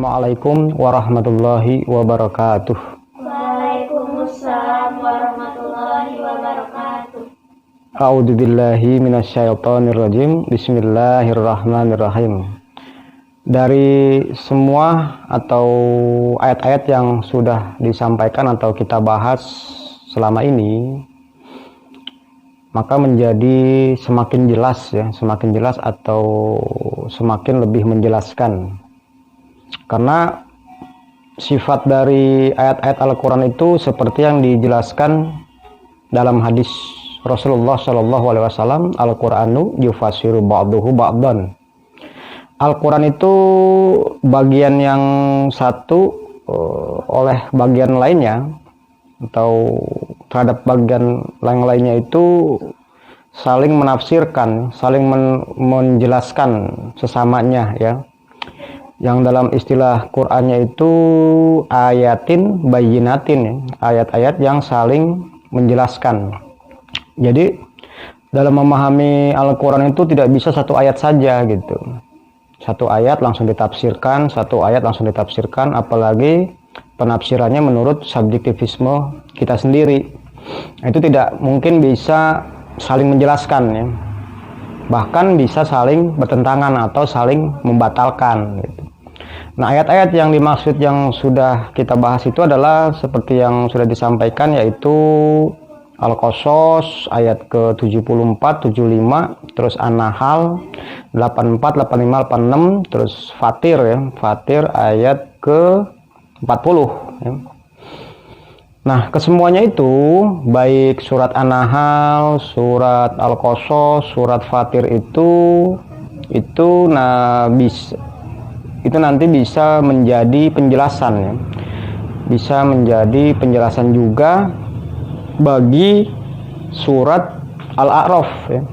Assalamualaikum warahmatullahi wabarakatuh. Waalaikumsalam warahmatullahi wabarakatuh. A'udzubillahi minasyaitonirrajim. Bismillahirrahmanirrahim. Dari semua atau ayat-ayat yang sudah disampaikan atau kita bahas selama ini, maka menjadi semakin jelas semakin jelas atau semakin lebih menjelaskan. Karena sifat dari ayat-ayat Al-Quran itu seperti yang dijelaskan dalam hadis Rasulullah Shallallahu Alaihi Wasallam, Al-Quranu yufasiru ba'duhu ba'dan. Al-Quran itu bagian yang satu oleh bagian lainnya, atau terhadap bagian lainnya itu saling menafsirkan, saling menjelaskan sesamanya ya. Yang dalam istilah Qur'annya itu ayatin bayyinatin ya, ayat-ayat yang saling menjelaskan. Jadi dalam memahami Al-Quran itu tidak bisa satu ayat saja gitu. Satu ayat langsung ditafsirkan, apalagi penafsirannya menurut subjektivisme kita sendiri. Itu tidak mungkin bisa saling menjelaskan ya. Bahkan bisa saling bertentangan atau saling membatalkan gitu. Nah, ayat-ayat yang dimaksud yang sudah kita bahas itu adalah seperti yang sudah disampaikan, yaitu Al-Qasas ayat ke-74, 75, terus An-Nahl 84, 85, 86, terus Fatir ya, Fatir ayat ke-40 ya. Nah, kesemuanya itu baik surat An-Nahl, surat Al-Qasas, surat Fatir itu nanti bisa menjadi penjelasan ya. Bisa menjadi penjelasan juga bagi surat Al-A'raf ya.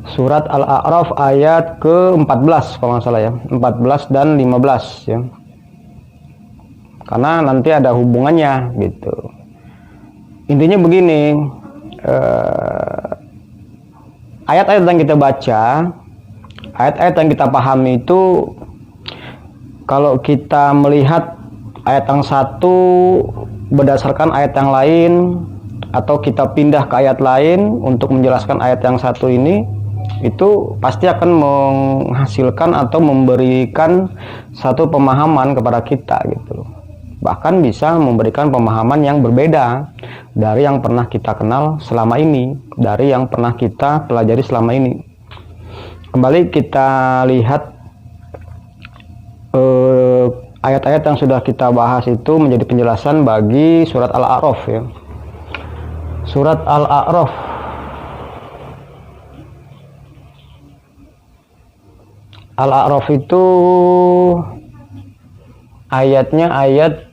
Surat Al-A'raf ayat ke-14 kalau nggak salah ya, 14 dan 15 ya. Karena nanti ada hubungannya gitu. Intinya begini, ayat-ayat yang kita baca, ayat-ayat yang kita pahami itu, kalau kita melihat ayat yang satu berdasarkan ayat yang lain, atau kita pindah ke ayat lain untuk menjelaskan ayat yang satu ini, itu pasti akan menghasilkan atau memberikan satu pemahaman kepada kita gitu loh. Bahkan bisa memberikan pemahaman yang berbeda dari yang pernah kita kenal selama ini, dari yang pernah kita pelajari selama ini. Kembali kita lihat ayat-ayat yang sudah kita bahas itu menjadi penjelasan bagi surat Al-A'raf ya. Surat Al-A'raf itu ayatnya ayat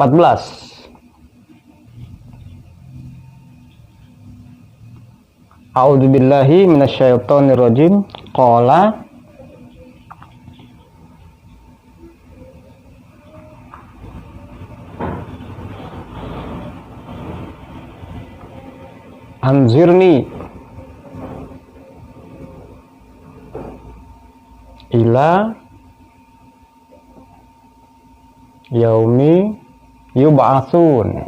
14. A'udzubillahi minasyaitonirrajim. Qala anzirni ila yaumi yub'atsun.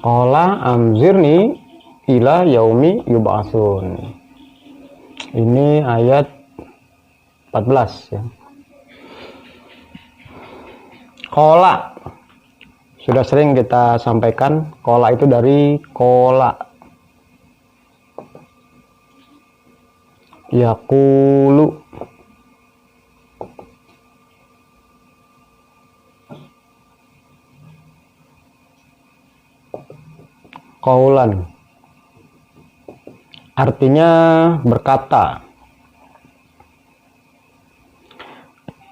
Qala anzirni ila yaumi yub'atsun. Ini ayat 14 ya. Qala sudah sering kita sampaikan, qala itu dari qala yaqulu. Qaulan artinya berkata.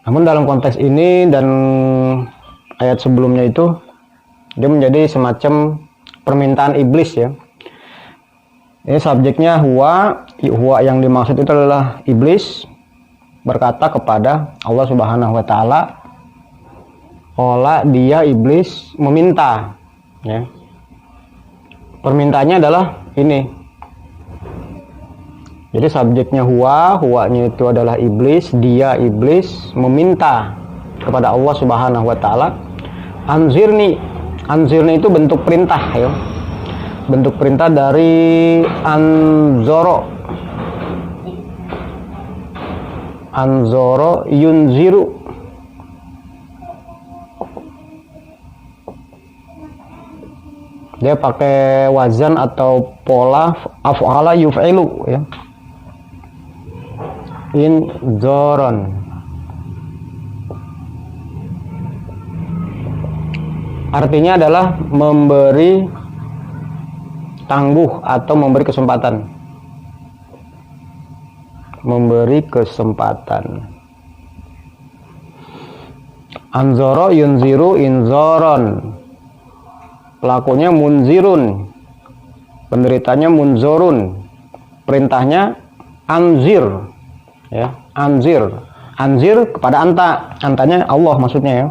Namun dalam konteks ini dan ayat sebelumnya itu, dia menjadi semacam permintaan iblis ya. Ini subjeknya huwa yang dimaksud itu adalah iblis berkata kepada Allah Subhanahu wa taala, Qala, dia iblis meminta, ya. Permintaannya adalah ini. Jadi subjeknya huwanya itu adalah iblis, dia iblis meminta kepada Allah Subhanahu wa taala, anzirni. Anzirni itu bentuk perintah, ya. Bentuk perintah dari anzoro. Anzoro yunziru. Dia pakai wazan atau pola af'ala yuf'ilu, ya. Inzoron. Artinya adalah memberi tangguh atau memberi kesempatan. Memberi kesempatan. Anzoro yunziru inzoron. Pelakunya munzirun, penderitanya munzorun, perintahnya anzir, ya, anzir kepada antanya Allah maksudnya, ya.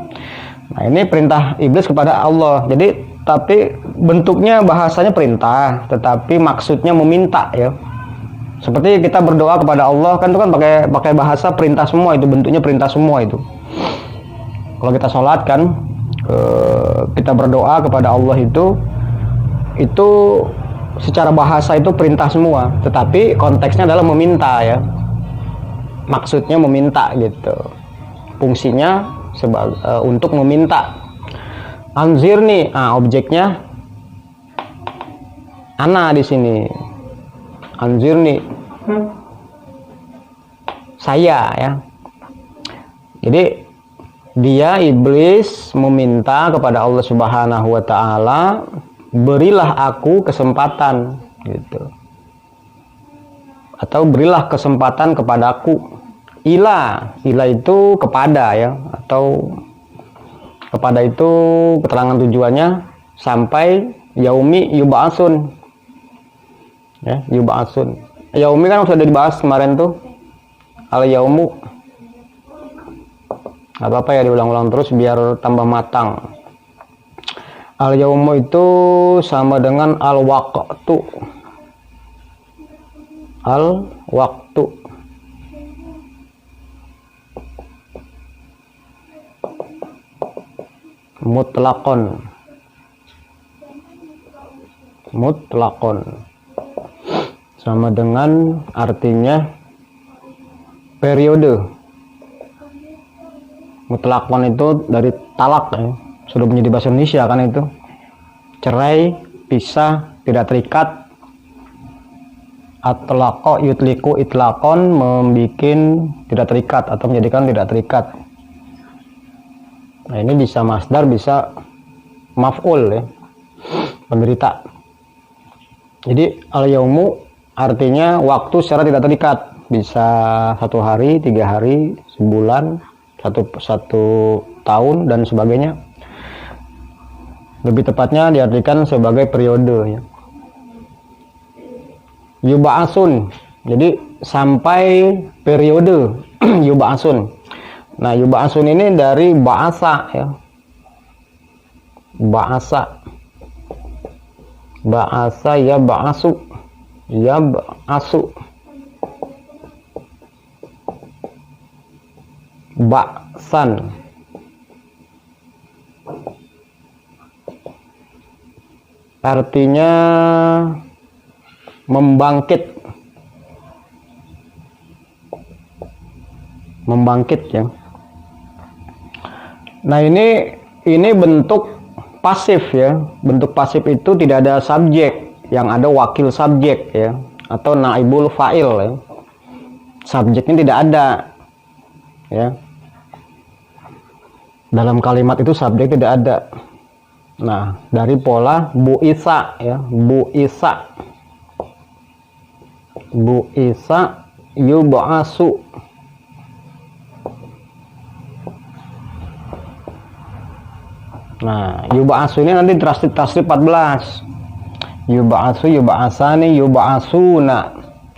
Nah, ini perintah iblis kepada Allah. Jadi tapi bentuknya bahasanya perintah, tetapi maksudnya meminta, ya. Seperti kita berdoa kepada Allah kan itu kan pakai bahasa perintah semua, itu bentuknya perintah semua itu. Kalau kita sholat kan, kita berdoa kepada Allah itu secara bahasa itu perintah semua, tetapi konteksnya adalah meminta, ya. Maksudnya meminta gitu. Fungsinya untuk meminta. Anzirni, objeknya ana di sini. Anzirni. Saya, ya. Jadi dia iblis meminta kepada Allah Subhanahu wa taala, berilah aku kesempatan, gitu. Atau berilah kesempatan kepadaku. Ila itu kepada, ya, atau kepada itu keterangan tujuannya sampai yaumi yub'atsun. Ya, yub'atsun. Yaumi kan sudah dibahas kemarin tuh. Al yaumu. Gak apa-apa ya diulang-ulang terus biar tambah matang. Al-yaumu itu sama dengan al-waqtu. Al-waqtu. Mutlaqon. Mutlaqon. Sama dengan artinya periode. Mutlaqon itu dari talak, ya. Sudah menjadi bahasa Indonesia kan itu. Cerai, pisah, tidak terikat. Atlaqa yutliku itlaqon, membikin tidak terikat atau menjadikan tidak terikat. Nah, ini bisa masdar, bisa maf'ul, ya. Penderita. Jadi al-yaumu artinya waktu secara tidak terikat. Bisa 1 hari, 3 hari, sebulan, satu tahun dan sebagainya. Lebih tepatnya diartikan sebagai periode, ya. Yub'atsun, jadi sampai periode yub'atsun. Nah, yub'atsun ini dari ba'asa, ya. Ba'asa ya ba'asu, ya ba'asu. Ba'san. Artinya membangkit. Membangkit, ya. Nah, ini bentuk pasif, ya. Bentuk pasif itu tidak ada subjek, yang ada wakil subjek, ya, atau naibul fa'il, ya. Subjeknya tidak ada, ya. Dalam kalimat itu subjek tidak ada. Nah, dari pola bu'isa, ya, bu'isa yub'asu. Nah, yub'asu ini nanti tasrif 14. Yub'asu, yub'asani, yub'asuna.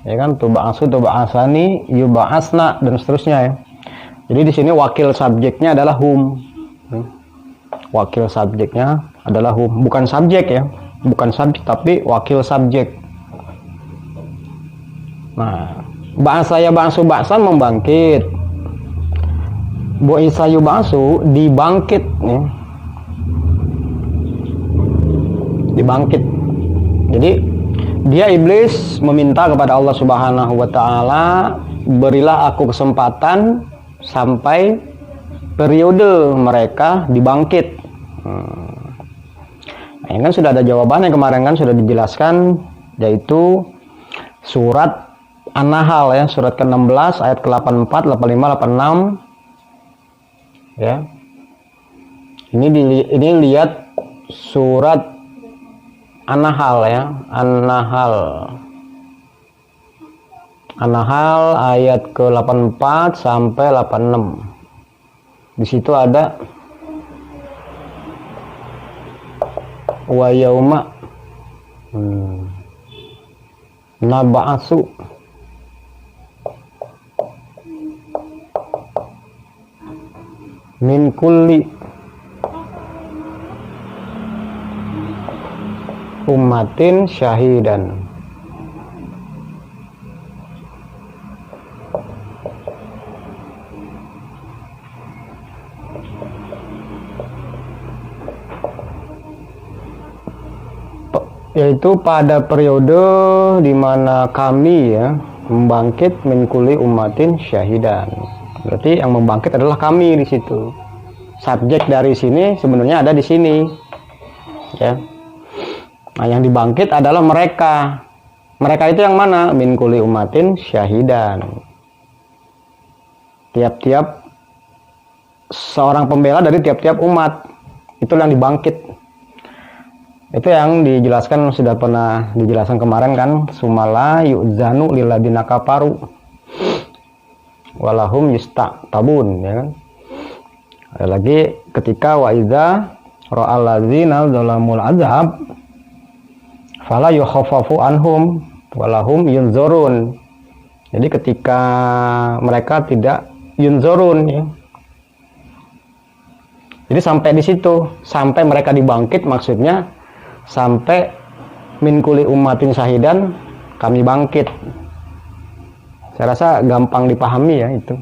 Ya kan, tub'asu, tub'asani, yub'asna dan seterusnya, ya. Jadi di sini wakil subjeknya adalah hum. wakil subjeknya adalah hum. Bukan subjek ya, bukan subjek tapi wakil subjek. Nah, ba'sa ya ba'su ba'san membangkit. Bu'isa yub'asu dibangkit ya. Dibangkit. Jadi dia iblis meminta kepada Allah Subhanahu wa taala, berilah aku kesempatan sampai periode mereka dibangkit. Nah, ini kan sudah ada jawabannya kemarin kan sudah dijelaskan, yaitu surat An-Nahl ya, surat ke-16 ayat ke-84, 85, 86 ya. Ini lihat surat An-Nahl ya, An-Nahl ayat ke-84 sampai 86. Di situ ada wa yauma nab'atsu min kulli ummatin syahidan. Yaitu pada periode di mana kami ya membangkit min kulli ummatin syahidan. Berarti yang membangkit adalah kami di situ. Subjek dari sini sebenarnya ada di sini. Ya. Nah, yang dibangkit adalah mereka. Mereka itu yang mana? Min kulli ummatin syahidan. Tiap-tiap seorang pembela dari tiap-tiap umat. Itulah yang dibangkit. Itu yang dijelaskan, sudah pernah dijelaskan kemarin kan, sumala yu'zanu lilladina kafaru walahum yusta'tabun ya kan. Ada lagi ketika wa idza ra'al ladzina zalamul azab fala yukhaffafu anhum walahum yunzurun. Jadi ketika mereka tidak yunzurun ya. Jadi sampai di situ, sampai mereka dibangkit, maksudnya sampai min kulli ummatin syahidan kami bangkit. Saya rasa gampang dipahami ya itu.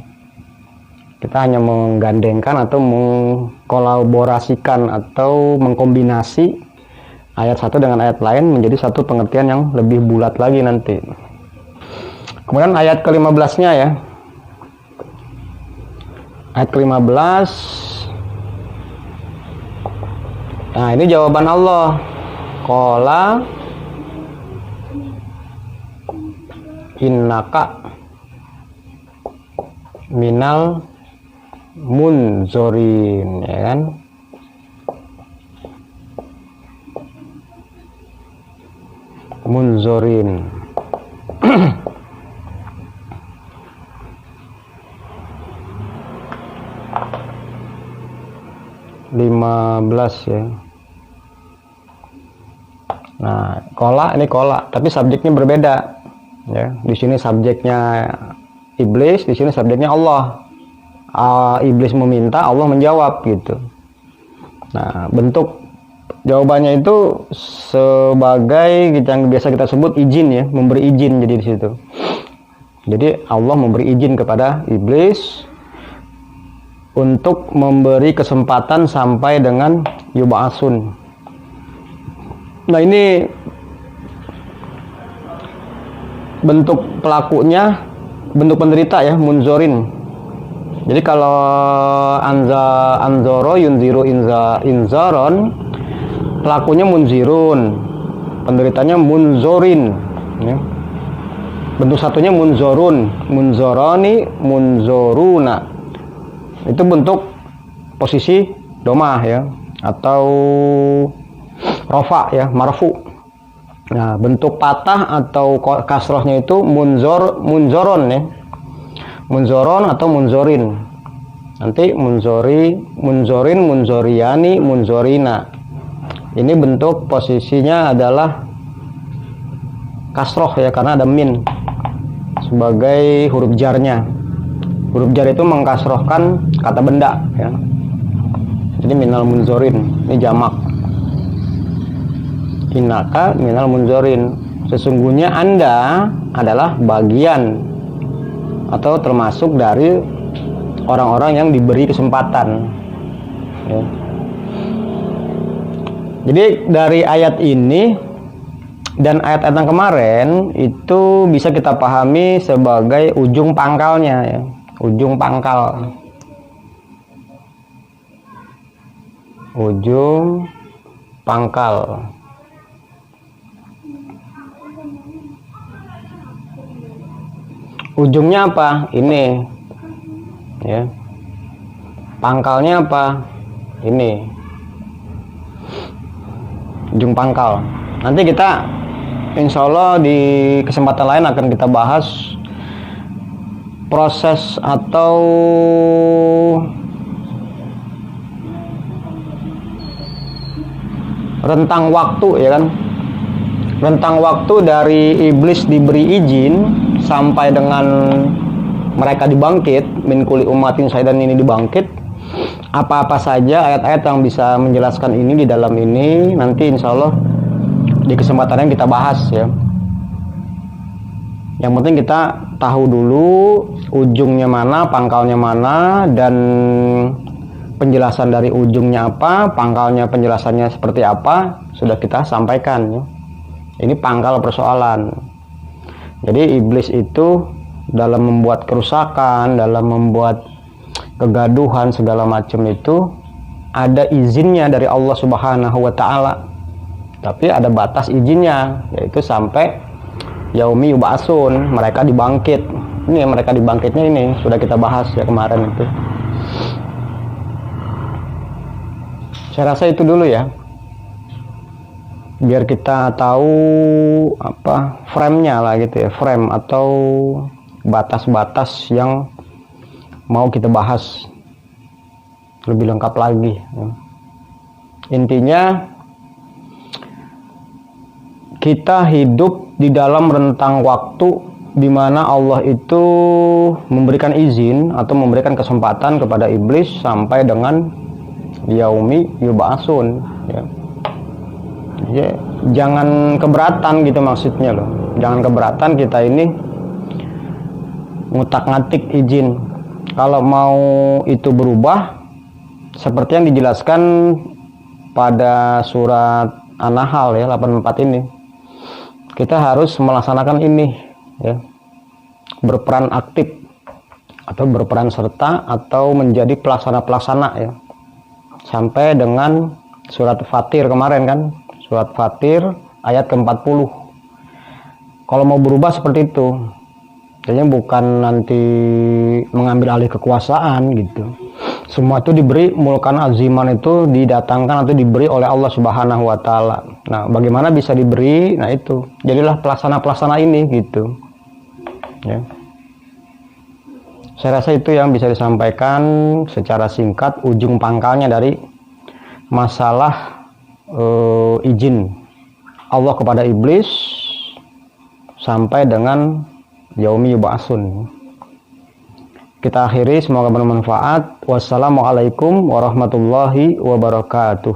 Kita hanya menggandengkan atau mengkolaborasikan atau mengkombinasi ayat satu dengan ayat lain menjadi satu pengertian yang lebih bulat lagi nanti. Kemudian ayat ke-15-nya ya. Ayat ke-15. Nah, ini jawaban Allah. Qala innaka minal munzorin ya kan. Munzorin. Lima belas ya. Nah, kola ini kola, tapi subjeknya berbeda. Ya, di sini subjeknya iblis, di sini subjeknya Allah. Iblis meminta, Allah menjawab gitu. Nah, bentuk jawabannya itu sebagai yang biasa kita sebut izin ya, memberi izin jadi di situ. Jadi Allah memberi izin kepada iblis untuk memberi kesempatan sampai dengan yub'asun. Nah, ini bentuk pelakunya, bentuk penderita ya, munzorin. Jadi kalau anzoro yunziru inzaron, pelakunya munzirun, penderitanya munzorin ya. Bentuk satunya munzorun, munzoroni, munzoruna. Itu bentuk posisi domah ya, atau rofa ya, marfu. Nah, bentuk patah atau kasrohnya itu munzoron ya, munzoron atau munzorin. Nanti munzorin, munzoriani, munzorina. Ini bentuk posisinya adalah kasroh ya, karena ada min sebagai huruf jarnya. Huruf jar itu mengkasrohkan kata benda ya. Jadi minal munzorin, ini jamak. Innaka minal munzorin, sesungguhnya Anda adalah bagian atau termasuk dari orang-orang yang diberi kesempatan. Ya. Jadi dari ayat ini dan ayat-ayat yang kemarin itu bisa kita pahami sebagai ujung pangkalnya, ya. Ujung pangkal. Ujung pangkal. Ujungnya apa? Ini. Ya. Pangkalnya apa? Ini. Ujung pangkal. Nanti kita insya Allah di kesempatan lain akan kita bahas proses atau rentang waktu, ya kan, rentang waktu dari iblis diberi izin sampai dengan mereka dibangkit, min kulli ummatin syaidan ini dibangkit, apa-apa saja ayat-ayat yang bisa menjelaskan ini di dalam ini nanti insya Allah di kesempatan yang kita bahas, ya. Yang penting kita tahu dulu ujungnya mana, pangkalnya mana, dan penjelasan dari ujungnya apa, pangkalnya penjelasannya seperti apa, sudah kita sampaikan, ya. Ini pangkal persoalan. Jadi iblis itu dalam membuat kerusakan, dalam membuat kegaduhan segala macam itu ada izinnya dari Allah Subhanahu wa taala. Tapi ada batas izinnya, yaitu sampai yaumi yub'atsun, mereka dibangkit. Ini mereka dibangkitnya ini sudah kita bahas ya kemarin itu. Saya rasa itu dulu ya. Biar kita tahu apa frame-nya lah gitu ya, frame atau batas-batas yang mau kita bahas lebih lengkap lagi, ya. Intinya kita hidup di dalam rentang waktu di mana Allah itu memberikan izin atau memberikan kesempatan kepada iblis sampai dengan yaumi yub'atsun, ya. Ya, jangan keberatan gitu maksudnya loh. Jangan keberatan kita ini ngutak-ngatik izin. Kalau mau itu berubah seperti yang dijelaskan pada surat An-Nahl ya 84 ini. Kita harus melaksanakan ini, ya. Berperan aktif atau berperan serta atau menjadi pelaksana-pelaksana, ya. Sampai dengan surat Fatir kemarin kan. Surat Fatir ayat ke-40. Kalau mau berubah seperti itu, jadi bukan nanti mengambil alih kekuasaan gitu. Semua itu diberi mulkan aziman, itu didatangkan atau diberi oleh Allah Subhanahu wa taala. Nah, bagaimana bisa diberi? Nah, itu. Jadilah pelaksana-pelaksana ini gitu. Ya. Saya rasa itu yang bisa disampaikan secara singkat ujung pangkalnya dari masalah izin Allah kepada iblis sampai dengan yaumi yub'atsun. Kita akhiri, semoga bermanfaat. Wassalamualaikum warahmatullahi wabarakatuh.